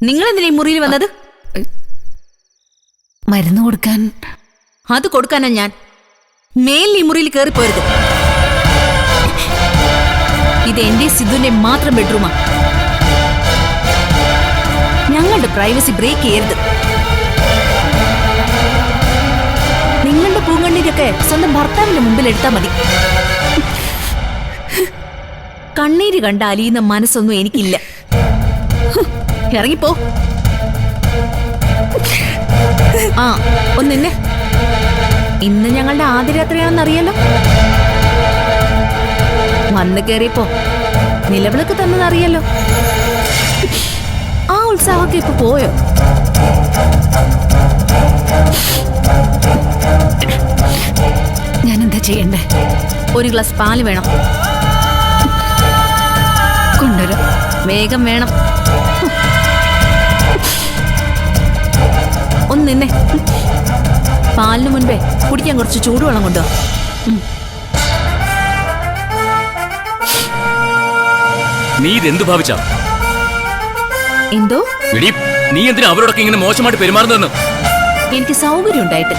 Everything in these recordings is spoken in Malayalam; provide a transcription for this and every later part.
നിങ്ങൾ എന്തിനാ ഈ മുറിയിൽ വന്നത്? മരുന്ന് കൊടുക്കാൻ. അത് കൊടുക്കാനാ ഞാൻ. മേലിൽ ഈ മുറിയിൽ കയറിപ്പോരുത്. ഇത് എന്റെ സിദ്ധുവിന്റെ മാത്രം ബെഡ്റൂമാ. ഞങ്ങളുടെ പ്രൈവസി ബ്രേക്ക് ചെയ്യരുത്. നിങ്ങളുടെ പൂങ്കണ്ണീരൊക്കെ സ്വന്തം ഭർത്താവിന്റെ മുമ്പിൽ എടുത്താൽ മതി. കണ്ണീര് കണ്ട അലിയുന്ന മനസ്സൊന്നും എനിക്കില്ല. ഇറങ്ങിപ്പോ. ആ ഒന്നെ. ഇന്ന് ഞങ്ങളുടെ ആദ്യ രാത്രിയാണെന്നറിയാലോ. വന്ന് കേറിയപ്പോ നിലവിളക്ക് തന്നതറിയാലോ. ആ ഉത്സാഹമൊക്കെ ഇപ്പൊ പോയോ? ഞാൻ എന്താ ചെയ്യണ്ടേ? ഒരു ഗ്ലാസ് പാല് വേണം. കൊണ്ടുവരാം. വേഗം വേണം. ഒന്ന് നിന്നെ. പാലിന് മുൻപേ കുടിക്കാൻ കുറച്ച് ചൂടുവെള്ളം കൊണ്ടോ. നീ ഇതെന്ത് ഭാവിച്ച? എന്തോ? നീ എന്തിനാ അവരോടൊക്കെ ഇങ്ങനെ മോശമായിട്ട് പെരുമാറുന്നതെന്ന്? എനിക്ക് സൗകര്യം ഉണ്ടായിട്ട്.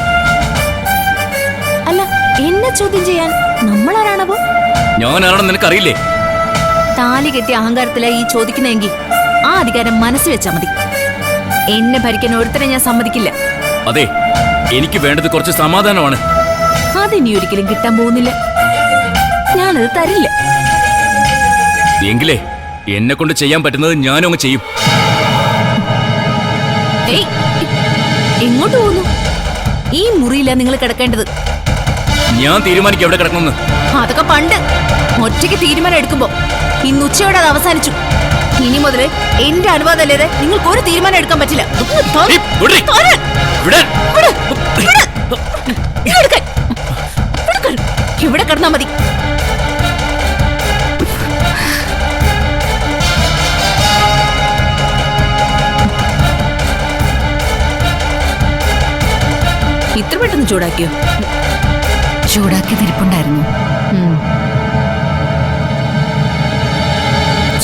അല്ല, എന്നെ ചോദ്യം ചെയ്യാൻ നമ്മളാരാണവോ? ഞാനാണെന്ന് നിനക്കറിയില്ലേ? താലി കെട്ടിയ അഹങ്കാരത്തിലായി ഈ ചോദിക്കുന്നെങ്കിൽ ആ അധികാരം മനസ്സിൽ വെച്ചാ മതി. എന്നെ ഭരിക്കാൻ ഒരുത്തരെ ഞാൻ സമ്മതിക്കില്ല. അതെ, എനിക്ക് വേണ്ടത് കുറച്ച് സമാധാനമാണ്. അതിനി ഒരിക്കലും കിട്ടാൻ പോകുന്നില്ല. ഞാനത് തരില്ല. എങ്കിലേ എന്നെ കൊണ്ട് ചെയ്യാൻ പറ്റുന്നത് ഞാനും അങ്ങ് ചെയ്യും. എങ്ങോട്ട് പോകുന്നു? ഈ മുറിയില്ല നിങ്ങൾ കിടക്കേണ്ടത്. ഞാൻ തീരുമാനിക്കും എവിടെ കിടക്കണമെന്ന്. അതൊക്കെ പണ്ട് ഒറ്റയ്ക്ക് തീരുമാനം എടുക്കുമ്പോ ഇന്ന് ഉച്ചയോടെ അത് അവസാനിച്ചു. ഇനി മുതൽ എന്റെ അനുവാദമല്ലാതെ നിങ്ങൾക്ക് ഒരു തീരുമാനം എടുക്കാൻ പറ്റില്ല. ഇവിടെ കിടന്നാ മതി. ഇത്ര പെട്ടെന്ന് ചൂടാക്കിയോ? ചൂടാക്കി തിരിപ്പുണ്ടായിരുന്നു.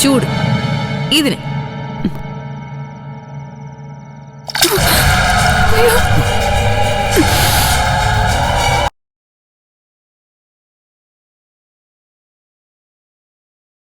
ചൂട് ഇതിന്